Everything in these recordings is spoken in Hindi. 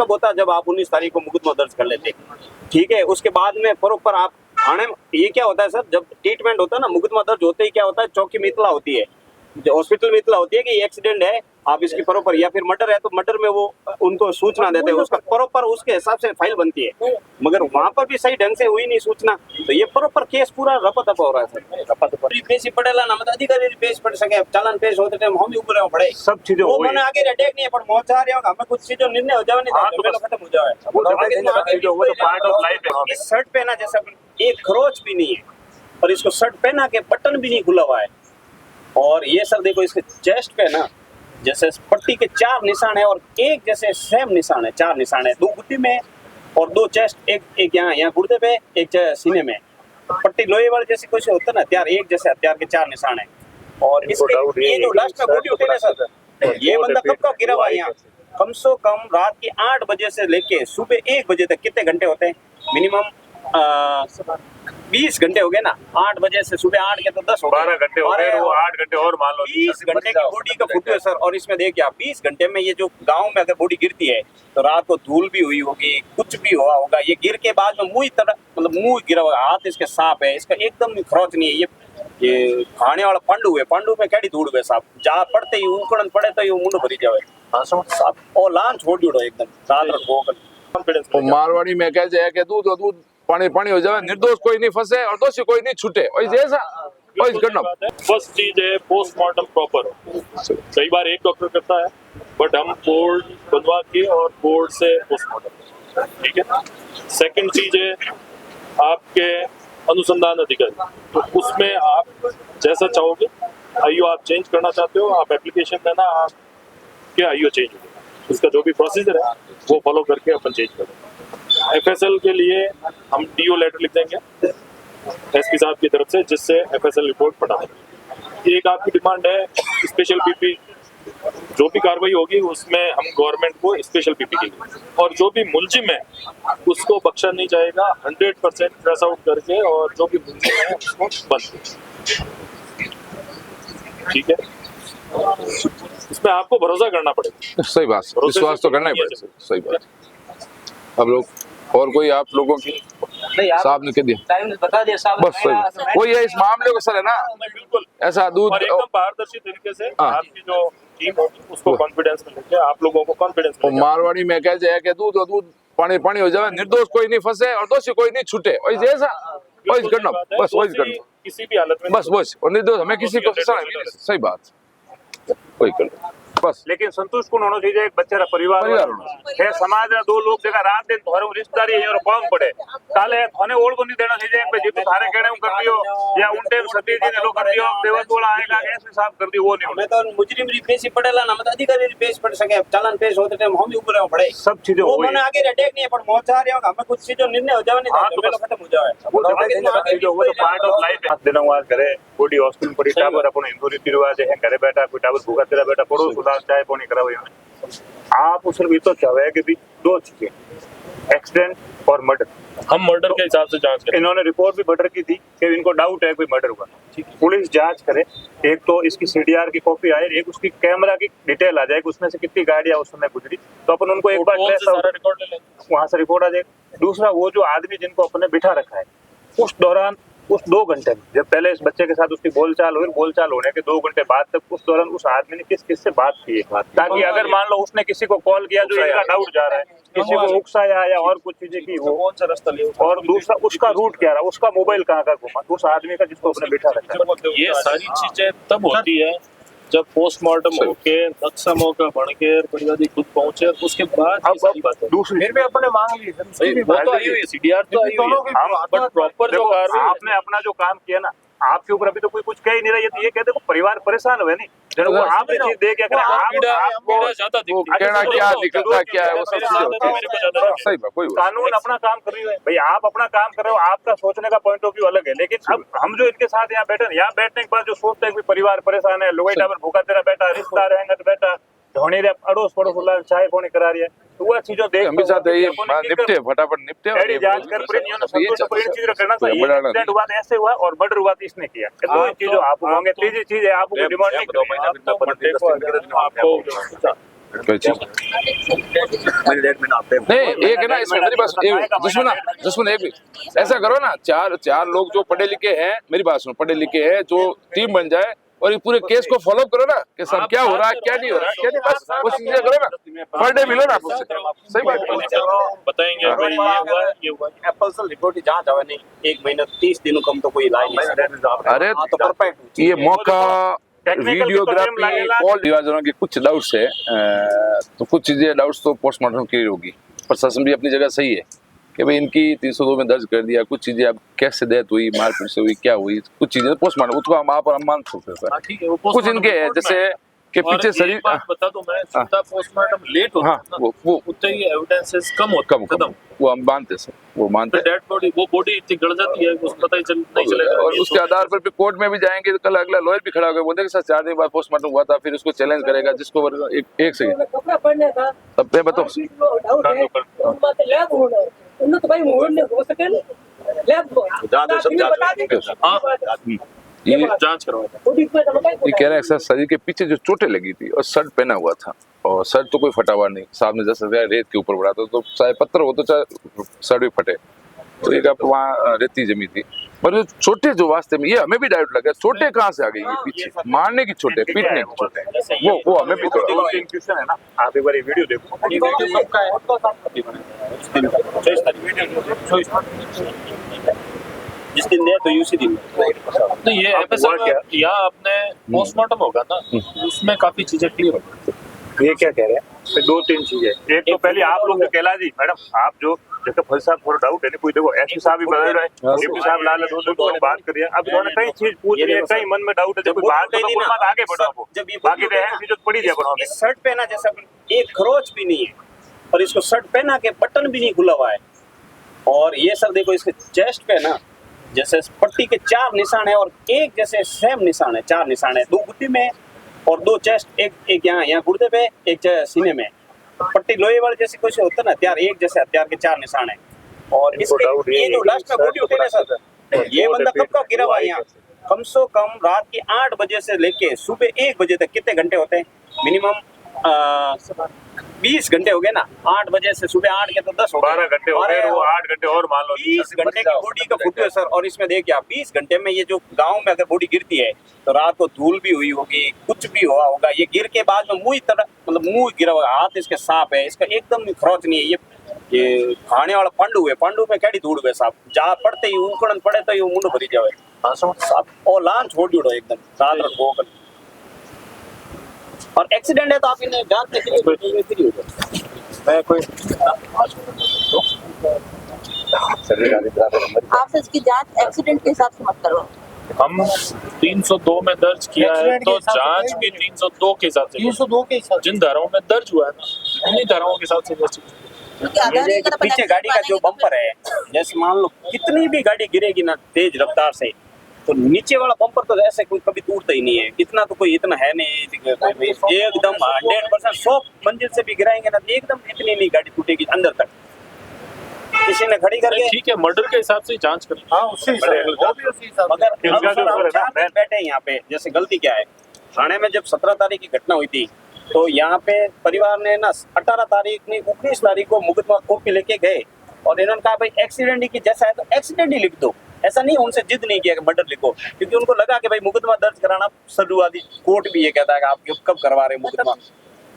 कब होता है जब आप 19 तारीख को मुकदमा दर्ज कर लेते, ठीक है। उसके बाद में प्रॉपर आप थाने में, ये क्या होता है सर, जब ट्रीटमेंट होता है ना, मुकदमा दर्ज होते ही क्या होता है, चौकी में इतला होती है, जो हॉस्पिटल में इतला होती है कि ये एक्सीडेंट है, आप इसकी प्रॉपर, या फिर मर्डर है तो मर्डर में वो उनको सूचना देते हैं, उसका प्रॉपर उसके हिसाब से फाइल बनती है। मगर वहाँ पर भी सही ढंग से हुई नहीं सूचना, तो ये प्रॉपर केस पूरा रपा-दपा हो रहा है सर। रपा-दपा पेशी पड़ेला ना, मतलब अधिकारी पेश पड़ सके, चालान पेश होते टाइम हम भी ऊपर रहो पड़े, सब चीजें वो मैंने आगे अटैक नहीं है, पर मोचा रहे हो हमें कुछ चीजों निर्णय हो जावे नहीं तो खत्म हो जाए, वो तो पार्ट ऑफ लाइफ है। इस शर्ट पहना जैसा एक खरोच भी नहीं है, और इसको शर्ट पहना के बटन भी नहीं खुला हुआ है, और ये सर देखो इसके चेस्ट पे ना जैसे पट्टी के 4 निशान है, और एक जैसे सेम निशान है, 4 निशान है, 2 गुट्टी में और 2 चेस्ट, एक यहाँ गुर्दे पे, एक सीने में, पट्टी लोहे वाले जैसे कुछ होता है ना हथियार, एक जैसे हथियार के 4 निशान है। और इसके ये जो लास्ट में बॉडी उठी ना सर, ये बंदा कब का गिरा हुआ है यहाँ, कम से कम रात के 8 बजे से लेके सुबह 1 बजे तक कितने घंटे होते हैं, मिनिमम 20 घंटे हो गए ना, 8 बजे से सुबह 8 के तो 10 हो गए, 12 घंटे हो गए, वो 8 घंटे और मान लो 20 घंटे की बॉडी का फोटो है सर। और इसमें देखिए आप 20 घंटे में ये जो गांव में अगर बॉडी गिरती है तो रात को धूल भी हुई होगी, कुछ भी हुआ होगा, ये गिर के बाद में मुंह तरह, मतलब मुंह गिरा हुआ, हाथ इसके साफ है, इसका एकदम खरोच नहीं है, ये खाने वाला पांडू है, पांडू में कैडी धूड़ हुए साहब, जा पड़ते ही उकड़न पड़े तो ये मुंड भरी जावे साहब, और लान छोड़ दियो एकदम रात रखो कॉन्फिडेंस। मारवाड़ी में कह जाए कि दूध और दूध पानी पानी हो जाए, निर्दोष कोई नहीं फंसे और दोषी कोई नहीं छूटे, और जैसा और करना। फर्स्ट चीज है पोस्टमार्टम प्रॉपर हो। कई बार एक डॉक्टर करता है, बट हम बोर्ड बनवा के और बोर्ड से पोस्टमार्टम, ठीक है। सेकंड चीज है आपके अनुसंधान अधिकारी, तो उसमें आप जैसा चाहोगे, आईओ आप चेंज करना चाहते हो, आप एप्लीकेशन देना, आपके आईओ चेंज होगा, उसका जो भी प्रोसीजर है वो फॉलो करके अपन चेंज करेंगे। एफएसएल के लिए हम डीओ लेटर लिख देंगे एसपी साहब की तरफ से, जिससे एफएसएल रिपोर्ट पढ़ा देंगे। एक आपकी डिमांड है स्पेशल पीपी, जो भी कार्रवाई होगी उसमें हम गवर्नमेंट को स्पेशल पीपी देंगे, और जो भी मुलजिम है उसको बख्शा नहीं जाएगा, 100% ट्रेस आउट करके, और जो भी मुलजिम है उसको बंद, ठीक है। इसमें आपको भरोसा करना पड़ेगा। सही बात, विश्वास तो करना ही पड़ेगा, सही बात। अब लोग और कोई आप लोगों की साहब ने कह दिया, टाइम बता दिया साहब, बस सही वही है इस मामले को सर, है ना, बिल्कुल ऐसा दूध और एकदम पारदर्शी तरीके से आपकी जो टीम होगी उसको कॉन्फिडेंस में लेके आप लोगों को कॉन्फिडेंस में, मारवाड़ी में कह जाए कि दूध और दूध पानी पानी हो जाए, निर्दोष कोई नहीं फंसे और दोषी कोई नहीं छूटे, और जैसा वही करना, बस वही करना, किसी भी हालत में, बस और निर्दोष हमें किसी को फंसाना नहीं, सही बात, वही करना बस। लेकिन संतुष्ट कौन होना चाहिए, एक बच्चा परिवार है, समाज दो लोग जगह रात दिन थोड़े रिश्तेदारी है और कौन पड़े काले थाने ओढ़ को नहीं देना चाहिए, जी तू थारे कहने कर दियो या उनटे सती जी ने लो कर दियो, देवत बोला आएगा ऐसे साफ कर दियो, वो नहीं मैं तो मुजरिम री पेशी पड़ेला ना, मतलब अधिकारी पेश पड़ सके, चालान पेश होते टाइम हम भी ऊपर रहो पड़े, सब चीजें वो मैंने आगे अटैक नहीं है, पर मोचा रहे हो हमें कुछ चीजों निर्णय हो जावे नहीं तो खत्म हो जाए, वो तो पार्ट ऑफ लाइफ है। दिनों बाद करे बॉडी हॉस्पिटल पड़ी टाबर अपन हिंदू रीति रिवाज है, घरे बैठा कोई टाबर भूखा तेरा बेटा पड़ोस उदास चाहे पोनी करा, आप उस भी तो चाहे कि भी 2 चीजें, एक्सीडेंट और मर्डर, हम मर्डर के हिसाब से जांच करें। इन्होंने रिपोर्ट भी मर्डर की थी कि इनको डाउट है कोई मर्डर हुआ, पुलिस जांच करे, एक तो इसकी सीडीआर की कॉपी आए, एक उसकी कैमरा की डिटेल आ जाए उसमें से कितनी गाड़ियां उस समय गुजरी, तो अपन उनको एक बार वहां से रिकॉर्ड आ जाए। दूसरा वो जो आदमी जिनको अपने बिठा रखा है, उस दौरान उस 2 घंटे में जब पहले इस बच्चे के साथ उसकी बोलचाल हुई, बोलचाल होने के 2 घंटे बाद तक उस दौरान उस आदमी ने किस किस से बात की है, ताकि अगर मान लो उसने किसी को कॉल किया जो इनका डाउट जा रहा है, किसी को उकसाया या और कुछ चीजें की हो, कौन सा रास्ता लिया, और दूसरा उसका रूट क्या रहा, उसका मोबाइल कहाँ का घुमा, उस आदमी का जिसको अपने बिठा रखा है। ये सारी चीजें तब होती है जब पोस्टमार्टम होके नक्शा मौका बनकर परिवादी खुद पहुंचे, उसके बाद सारी बात है। दूसरी फिर भी अपने मांग ली वो तो आई हुई है, सीडीआर तो आई हुई है, बट प्रॉपर जो कार्रवाई आपने अपना जो काम किया ना, आपके ऊपर अभी तो कोई कुछ कह ही नहीं रहा, ये तो ये कहते को परिवार परेशान हुए नहीं, जब वो आपने चीज दे के अगर आपको कहना क्या दिक्कत क्या है वो सब सही बात, कोई कानून अपना काम कर रही है भाई, आप अपना काम कर रहे हो, आपका सोचने का पॉइंट ऑफ व्यू अलग है, लेकिन अब हम जो इनके साथ यहाँ बैठे, यहाँ बैठने के बाद जो सोचते हैं कि परिवार परेशान है, लोग भूखा तेरा बेटा, रिश्तेदार रहेंगे तो बेटा धोनी रे अड़ोस पड़ोस चाय पानी करा रही है, तो वह चीजों देख हम भी साथ है, ये निपटे फटाफट निपटे, एडी जांच कर चीज करना चाहिए, एक्सीडेंट हुआ तो ऐसे हुआ और मर्डर हुआ तो इसने किया, 2 चीजों आप होंगे। तीसरी चीज है आपको डिमांड नहीं, कोई चीज नहीं, एक है ना इसमें मेरी बात जसमन एक भी ऐसा करो ना, चार लोग जो पढ़े लिखे हैं, मेरी बात सुनो, पढ़े लिखे हैं, जो टीम बन जाए और ये पूरे केस को फॉलो करो ना कि सब क्या हो रहा है, क्या नहीं हो रहा है, क्या नहीं, बस वो चीजें करो ना, पर डे मिलो ना आपसे। सही बात है, बताएंगे भाई ये हुआ एप्पल से रिपोर्ट की जांच हवा नहीं, 1 महीना 30 दिनों कम तो कोई ला ही नहीं सकता। अरे हाँ, तो परफेक्ट ये मौका टेक्निकल वीडियोग्राफी कॉल विभाजनों के कुछ डाउट्स है, तो कुछ चीजें डाउट्स तो पोस्टमार्टम क्लियर होगी। प्रशासन भी अपनी जगह सही है कि भाई इनकी 302 में दर्ज कर दिया, कुछ चीजें अब कैसे डेथ हुई, मारपीट से हुई, क्या हुई, कुछ चीजें पोस्टमार्टम उसको हम आप मान सकते हैं। ठीक है, वो कुछ इनके है जैसे कि और पीछे एक शरीर बात बता दूं मैं, जितना पोस्टमार्टम लेट होता हाँ, है ना, वो उतने ही एविडेंसेस कम होते कम कम वो हम मानते सर, वो मानते हैं। डेड बॉडी, वो बॉडी इतनी गड़ जाती है उसको पता ही नहीं चलेगा। और उसके आधार पर फिर कोर्ट में भी जाएंगे तो कल अगला लॉयर भी खड़ा होगा, बोलेगा सर 4 दिन बाद पोस्टमार्टम हुआ था, फिर उसको चैलेंज करेगा जिसको एक सेकंड कपड़ा पहनने था, तब पे बताओ डाउट है उनमें तो लैब होना है, उन्हें तो भाई मोड़ नहीं हो सके लैब को बता देंगे ये जांच करवाओ। ये कह रहे हैं सर शरीर के पीछे जो चोटें लगी थी और शर्ट पहना हुआ था, और शर्ट तो कोई फटा हुआ नहीं, सामने जैसे रेत के ऊपर पड़ा था, तो चाहे पत्थर हो तो चाहे शर्ट भी फटे, तो एक आप वहाँ रेती जमी थी। पर जो चोटें जो वास्ते में, ये हमें भी डाउट लगा चोटें कहाँ से आ गई, ये पीछे मारने की चोटें, पीटने की चोटें, वो हमें भी थोड़ा इंट्यूशन है ना। आप एक बार ये वीडियो देखो, जिस दिन दे तो उसी दिन तो ये यहाँ आपने पोस्टमार्टम होगा ना, उसमें काफी चीजें क्लियर होगी। ये क्या कह रहे हैं, फिर 2-3 चीजें। एक तो पहले आप लोग कहला जी मैडम, आप जो जैसे फल साहब थोड़ा डाउट है, कोई देखो एसपी साहब भी बदल रहे हैं, डिप्टी साहब लाल दोनों बात कर रहे हैं, अब उन्होंने कई चीज पूछ रही है, कई मन में डाउट है, जब कोई बात है तो बात आगे बढ़ो आपको, जब ये बाकी तो है चीज पड़ी जाए बढ़ो। इस शर्ट पहना जैसा एक खरोच भी नहीं है, और इसको शर्ट पहना के बटन भी नहीं खुला हुआ है, और ये सर देखो इसके चेस्ट पे ना जैसे पट्टी के 4 निशान है, और एक जैसे सेम निशान है, 4 निशान है, 2 गुद्दी में और 2 चेस्ट, एक यहाँ गुर्दे पे, एक सीने में, पट्टी लोहे वाले जैसे कुछ होता है ना हथियार, एक जैसे हथियार के 4 निशान है। और इसके ये जो लास्ट में बॉडी उठे ना सर, ये बंदा कब का गिरा हुआ है यहाँ, कम से कम रात के 8 बजे से लेके सुबह 1 बजे तक कितने घंटे होते हैं, मिनिमम 20 घंटे हो गए ना, 8 बजे से सुबह 8 के तो 10 हो गए, 12 घंटे हो गए, वो 8 घंटे और मान लो 20 घंटे की बॉडी का फोटो है सर। और इसमें देखिए आप 20 घंटे में ये जो गांव में अगर बॉडी गिरती है तो रात को धूल भी हुई होगी, कुछ भी हुआ होगा, ये गिर के बाद में मुंह तरह मतलब मुंह गिरा हुआ, हाथ इसके साफ है, इसका एकदम खरोच नहीं है, ये खाने वाला पांडू है, पांडू में कैडी धूड़ हुए साहब, जहाँ पड़ते ही उकड़न पड़े तो ये मुंड भरी जावे साहब, और लान छोड़ जुड़ो एकदम रात रखो। और एक्सीडेंट है तो आप इन्हें जानते के लिए फ्री हो जाए। मैं कोई आप इसकी जांच एक्सीडेंट के हिसाब से मत करो। हम 302 में दर्ज किया है तो जांच भी 302 के हिसाब से, 302 के हिसाब जिन धाराओं में दर्ज हुआ है ना उन्हीं धाराओं के हिसाब से क्योंकि आधार ये नहीं जो कर पीछे गाड़ी का जो बम्पर है, जैसे मान लो कितनी भी गाड़ी गिरेगी ना तेज रफ्तार से, तो नीचे वाला बम्पर तो ऐसे कोई कभी टूटता ही नहीं है, कितना तो कोई इतना है नहीं, एकदम 100% 100 मंजिल से भी गिराएंगे ना तो एकदम इतनी नहीं गाड़ी टूटेगी अंदर तक, किसी ने खड़ी करके। ठीक है, मर्डर के हिसाब से जांच करें। हाँ उसी हिसाब मगर अब सर हम 4 दिन बैठे हैं यहाँ पे, जैसे गलती क्या है, थाने में जब 17 तारीख की घटना हुई थी तो यहाँ पे परिवार ने ना 18 तारीख नहीं 19 तारीख को मुकदमा कॉपी लेके गए, और इन्होंने कहा भाई एक्सीडेंट ही की जैसा है तो एक्सीडेंट ही लिख दो, ऐसा नहीं उनसे जिद नहीं किया कि मर्डर लिखो, क्योंकि उनको लगा कि भाई मुकदमा दर्ज कराना सरुआती कोर्ट भी ये कहता है कि आप कब करवा रहे मुकदमा।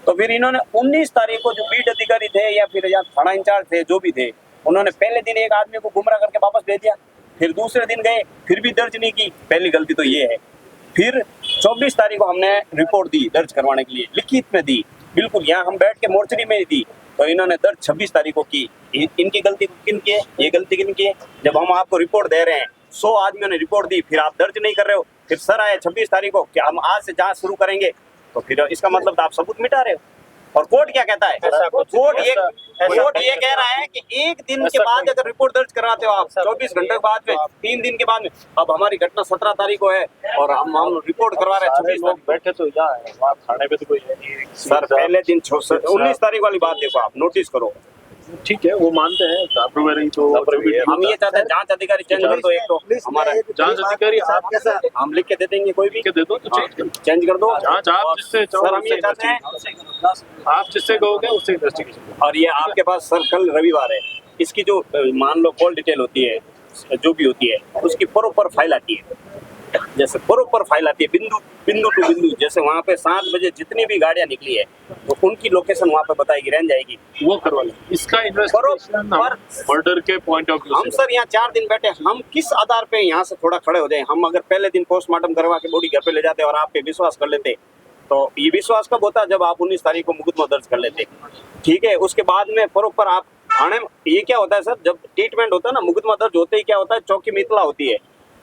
तो फिर इन्होंने 19 तारीख को जो बीट अधिकारी थे या फिर यहाँ थाना इंचार्ज थे जो भी थे, उन्होंने पहले दिन एक आदमी को गुमराह करके वापस भेज दिया, फिर दूसरे दिन गए फिर भी दर्ज नहीं की, पहली गलती तो ये है। फिर 24 तारीख को हमने रिपोर्ट दी दर्ज करवाने के लिए, लिखित में दी, बिल्कुल यहाँ हम बैठ के मोर्चरी में ही दी, तो इन्होंने दर्ज 26 तारीख को की। इनकी गलती किन की है, ये गलती किन की है, जब हम आपको रिपोर्ट दे रहे हैं 100 आदमियों ने रिपोर्ट दी, फिर आप दर्ज नहीं कर रहे हो, फिर सर आए 26 तारीख को कि हम आज से जांच शुरू करेंगे, तो फिर इसका मतलब आप सबूत मिटा रहे हो। और कोर्ट क्या कहता है, कोर्ट ये कह रहा है कि एक दिन के बाद अगर रिपोर्ट दर्ज कराते हो आप 24 घंटे के बाद में, 3 दिन के बाद में, अब हमारी घटना 17 तारीख को है और हम रिपोर्ट करवा रहे हैं 26 तारीख बैठे तो यहाँ है, वहाँ थाने पे तो कोई है नहीं। सर पहले दिन 19 तारीख वाली बात देखो आप, नोटिस करो ठीक है, वो मानते हैं लापरवाही तो जो भी है, हम ये चाहते हैं जांच अधिकारी चेंज कर दो एक तो हमारा जांच अधिकारी आप कैसा हम लिख के दे देंगे कोई भी के दे दो तो चेंज कर दो। चेंज कर दो जांच आप जिससे चाहो सर हम ये उससे चाहते हैं investigate- आप जिससे कहोगे उससे इन्वेस्टिगेशन। और ये आपके पास सर कल रविवार है इसकी जो मान लो कॉल डिटेल होती है जो भी होती है उसकी प्रॉपर फाइल आती है जैसे प्रॉपर फाइल आती है बिंदु बिंदु टू बिंदु जैसे वहाँ पे 7 बजे जितनी भी गाड़ियाँ निकली है तो उनकी लोकेशन वहाँ पे बताएगी रह जाएगी वो करवा लें। इसका इन्वेस्टिगेशन मर्डर के पॉइंट ऑफ व्यू हम से सर यहाँ 4 दिन बैठे हम किस आधार पे यहाँ से थोड़ा खड़े हो जाए हम अगर पहले दिन पोस्टमार्टम करवा के बॉडी घर पे ले जाते और आप पे विश्वास कर लेते तो ये विश्वास कब होता जब आप 19 तारीख को मुकदमा दर्ज कर लेते ठीक है उसके बाद में प्रॉपर आप थाने ये क्या होता है सर जब ट्रीटमेंट होता है ना मुकदमा दर्ज होते ही क्या होता है चौकी में इतला होती है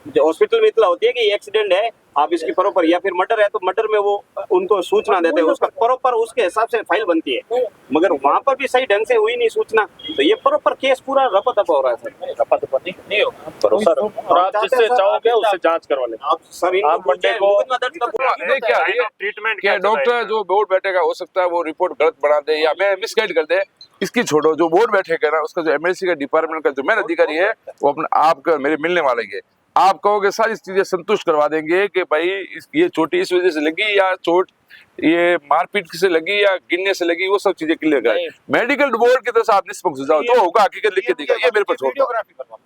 जो हॉस्पिटल में इतला होती है कि ये एक्सीडेंट है आप इसकी प्रॉपर या फिर मर्डर है तो मर्डर में वो उनको सूचना देते हैं उसका प्रॉपर उसके हिसाब से फाइल बनती है मगर वहाँ पर भी सही ढंग से हुई नहीं सूचना तो ये प्रॉपर केस पूरा रपा-दपा हो रहा है सर रपा-दपा नहीं होगा सर, और आप जिससे चाहोगे उससे जांच करवा लें। आप सर आप मंडे को मुकदमा दर्ज कर नहीं क्या ये ट्रीटमेंट क्या डॉक्टर जो बोर्ड बैठेगा हो सकता है वो रिपोर्ट गलत बना दे या मैं मिसगाइड कर दे इसकी छोड़ो जो बोर्ड बैठेगा ना उसका जो एमएलसी का डिपार्टमेंट का जो मेन अधिकारी है वो अपना आपका मेरे मिलने वाले है आप कहोगे सारी चीजें संतुष्ट करवा देंगे कि भाई ये चोट इस वजह से लगी या चोट ये मारपीट से लगी या गिरने से लगी वो सब चीजें क्लियर करें मेडिकल बोर्ड की तरफ से आप निष्पक्ष हो जाओ तो होगा हकीकत लिख के देगा ये मेरे पर छोड़ दो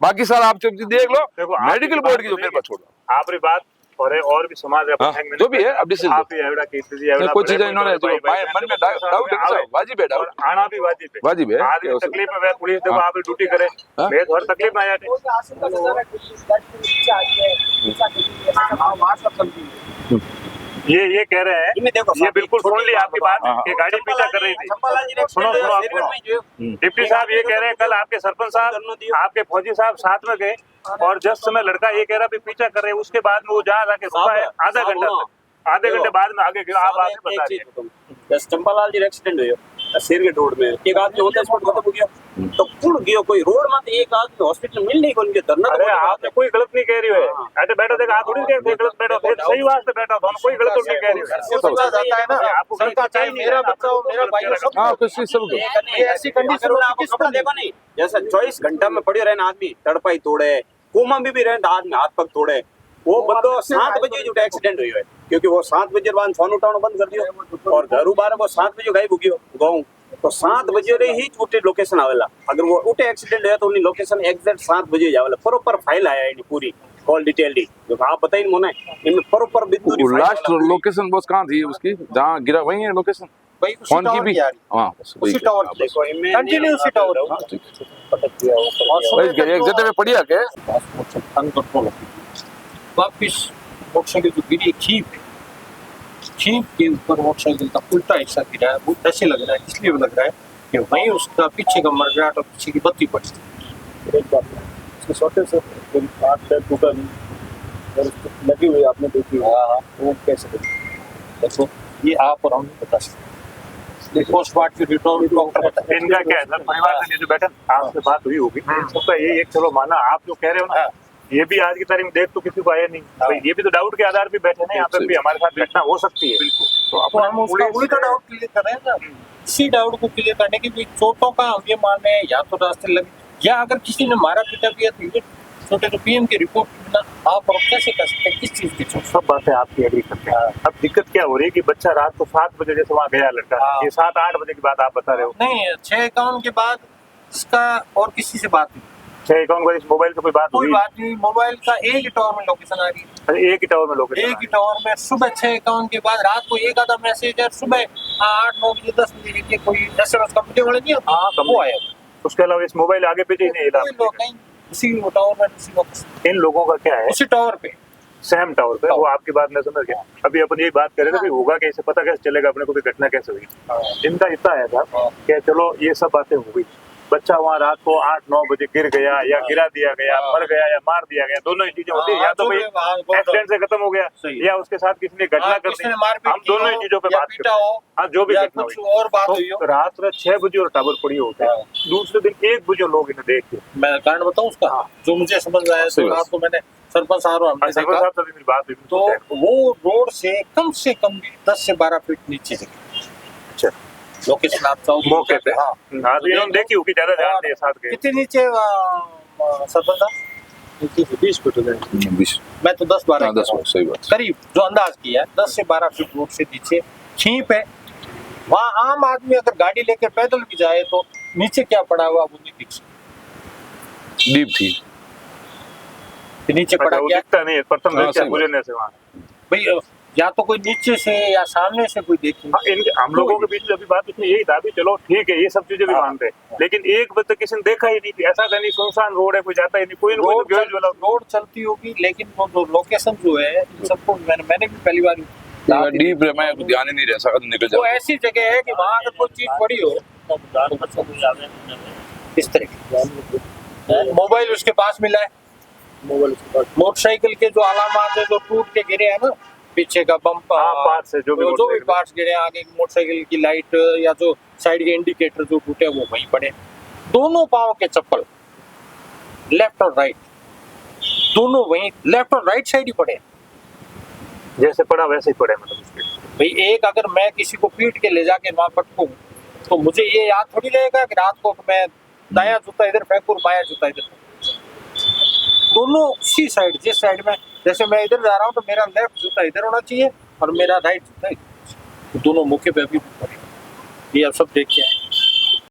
बाकी सारा आप देख लो मेडिकल बोर्ड की जो मेरे पर छोड़ दो आपकी बात और भी समाज हाँ, जो भी है अब डिसीजन आप ही एवड़ा की स्थिति एवड़ा कुछ चीजें इन्होंने जो मन में डाउट है ना वाजिब है डाउट आना भी वाजिब वाजिब है आज क्या हो सकता तकलीफ में पुलिस देखो हाँ। आप ड्यूटी करे हाँ। मैं तो हर तकलीफ में आ जाते ये कह रहे हैं इनमें देखो ये बिल्कुल सुन ली आपकी बात हाँ, हाँ। कि गाड़ी पीछा कर रही थी सुनो डिप्टी साहब ये कह रहे हैं कल आपके सरपंच साहब आपके फौजी साहब साथ में गए और जस्ट समय लड़का ये कह रहा भी पीछा कर रहे हैं उसके बाद में वो जहाँ जाके रुका है आधे घंटे बाद में आगे गया आप आगे बता रहे जैसे चंपालाल जी एक्सीडेंट हुयो शेरगेट रोड में एक आदमी होता है खत्म हो गया तो कौन गयो कोई रोड में एक आदमी हॉस्पिटल मिल नहीं कोन के धरना अरे आपने कोई गलत नहीं कह रही है ऐसे बैठो देखो आप थोड़ी कह रहे गलत बैठो फिर सही वास्ते बैठा तो हम कोई गलत नहीं कह रही है आपको सरकार चाहे मेरा बच्चा हो मेरा भाई हो सब हाँ कुछ सब ये ऐसी कंडीशन में आपको कपड़ा देखो नहीं जैसा 24 घंटा में पड़े रहना आदमी तड़पाई तोड़े कोमा में भी रहना आदमी हाथ पग तोड़े वो बंदो 7 बजे जो एक्सीडेंट हुई है क्योंकि वो 7 बजे बाद फोन उठाना बंद कर दियो और घर बार वो 7 बजे गायब हो गयो गाँव तो 7 बजे रे ही उठे लोकेशन आवेला अगर वो उठे एक्सीडेंट है तो उन्हीं लोकेशन एग्जैक्ट 7 बजे जावेला प्रॉपर फाइल आया है पूरी कॉल डिटेल दी जो आप बताइए मोने इनमें प्रॉपर बिंदु लास्ट लोकेशन बॉस कहाँ थी उसकी जहाँ गिरा वही है लोकेशन भाई उसी फोन की टावर भी की आ रही हाँ उसी टावर की देखो इनमें कंटिन्यू उसी टावर हाँ, ठीक है। पटक दिया और एक जगह पे पड़ी आके अनकंट्रोल वापिस मोटरसाइकिल जो गिरी खीप है खीप के ऊपर मोटरसाइकिल का उल्टा हिस्सा गिरा है वो ऐसे लग रहा है इसलिए लग रहा है कि वहीं उसका पीछे का मरघाट और पीछे की बत्ती पड़ी एक बात इसके छोटे से हाथ पैर टूटा नहीं और लगी हुई आपने देखी वो कैसे देखो ये आप और हम नहीं बता सकते पोस्टमार्टम रिपोर्ट डॉक्टर बता इनका क्या है सर परिवार से जो बैठे आपसे बात हुई होगी सबका ये एक चलो माना आप जो कह रहे हो ना ये भी आज की तारीख में देख तो किसी को आया नहीं भाई ये भी तो डाउट के आधार पे बैठे ना यहाँ पे भी हमारे साथ घटना हो सकती है बिल्कुल तो हम उसका वही तो डाउट क्लियर कर रहे हैं ना इसी डाउट को क्लियर करने की भी चोटों का हम ये मान रहे हैं या तो रास्ते लगे या अगर किसी ने मारा पीटा भी है तो ये छोटे तो पीएम की रिपोर्ट बिना आप और कैसे कर सकते हैं किस चीज की चोट सब बातें आपकी एग्री करते हैं अब दिक्कत क्या हो रही है कि बच्चा रात को 7 बजे जैसे वहाँ गया लड़का ये 7-8 बजे की बात आप बता रहे हो नहीं 6 अकाउंट के बाद इसका और किसी से बात नहीं 6 अकाउंट पर इस मोबाइल से कोई बात कोई हुई बात नहीं मोबाइल का एक ही टावर में लोकेशन आ रही है एक ही टावर में लोग एक ही टावर में सुबह 6 अकाउंट के बाद रात को एक आधा मैसेज है सुबह 8-9 बजे 10 बजे के कोई एसएमएस कंपनी वाले नहीं होते हाँ वो आया उसके अलावा इस मोबाइल आगे पीछे ही नहीं हिला कोई लोग नहीं उसी टावर में उसी लोकेशन इन लोगों का क्या है उसी टावर पे सेम टावर पे वो आपकी बात मैं समझ गया अभी अपन यही बात करें कि होगा कैसे पता कैसे चलेगा अपने को भी घटना कैसे हुई इनका इतना है था कि चलो ये सब बातें हो गई बच्चा वहाँ रात को 8-9 बजे गिर गया या गिरा दिया गया मर गया या मार दिया गया दोनों ही चीजें होती है या तो भाई एक्सीडेंट से खत्म हो गया या उसके साथ किसी ने घटना कर दी हम दोनों ही चीजों पे बात करते हैं हाँ जो भी घटना हुई और बात हुई हो तो रात में 6 बजे और टावर पड़ी होते हैं दूसरे दिन 1 बजे लोग इन्हें देखे मैं कारण बताऊं उसका जो मुझे समझ में आया तो रात को मैंने सरपंच साहब और हमने सरपंच देखा साहब से भी मेरी बात हुई तो वो रोड से कम भी 10 से 12 फीट नीचे से अच्छा लोकेशन आप चाहो तो मौके पे हाँ हाँ तो इन्होंने देखी होगी ज्यादा ध्यान दिए साथ के कितने नीचे सरपंच साहब 20 मैं तो 10-12 हाँ 10 सही बात करीब जो अंदाज किया है 10 से 12 फीट रोड से नीचे खींप है। वहाँ आम आदमी अगर गाड़ी लेकर पैदल भी जाए तो नीचे क्या पड़ा हुआ वो नहीं दिख सकता। डीप थी कि नीचे पड़ा अच्छा, वो क्या दिखता नहीं है प्रथम हाँ, दृष्टया सही बात। गुजरने से वहाँ भाई या तो कोई नीचे से या सामने से कोई देखे। हाँ, हम लोगों के बीच में अभी बात इसमें यही था भी चलो ठीक है ये सब चीजें भी हाँ, मानते हैं लेकिन एक बार तो किसी ने देखा ही नहीं थी ऐसा था नहीं सुनसान रोड है कोई जाता ही नहीं कोई ना कोई तो बेहोश वाला रोड चलती होगी लेकिन वो जो लोकेशन जो है इन सबको मैंने भी पहली बार डीप मैं ध्यान ही नहीं रह सका तो निकल वो जाता ऐसी जगह है कि वहाँ अगर कोई चीज पड़ी हो इस तरह की मोबाइल उसके पास मिला है मोटरसाइकिल के जो अलामात है जो टूट के गिरे हैं ना पीछे का बम्प हाँ, parts है, जो भी motorcycle पार्ट्स गिरे हैं, आगे की मोटरसाइकिल की लाइट या जो साइड के इंडिकेटर जो टूटे वो वहीं पड़े। दोनों पाँव के चप्पल लेफ्ट और राइट दोनों वहीं लेफ्ट और राइट साइड ही पड़े। जैसे पड़ा वैसे ही पड़े मतलब उसके भाई एक अगर मैं किसी को पीट के ले जाके वहां पटकूं तो मुझे ये याद थोड़ी रहेगा कि रात को मैं दाया जूता इधर फेंकूं बाया जूता इधर फेंकूं। दोनों उसी साइड जिस साइड में जैसे मैं इधर जा रहा हूँ तो मेरा लेफ्ट जूता इधर होना चाहिए और मेरा राइट जूता इधर। दोनों मौके पे अभी भी पड़े ये आप सब देख के आए।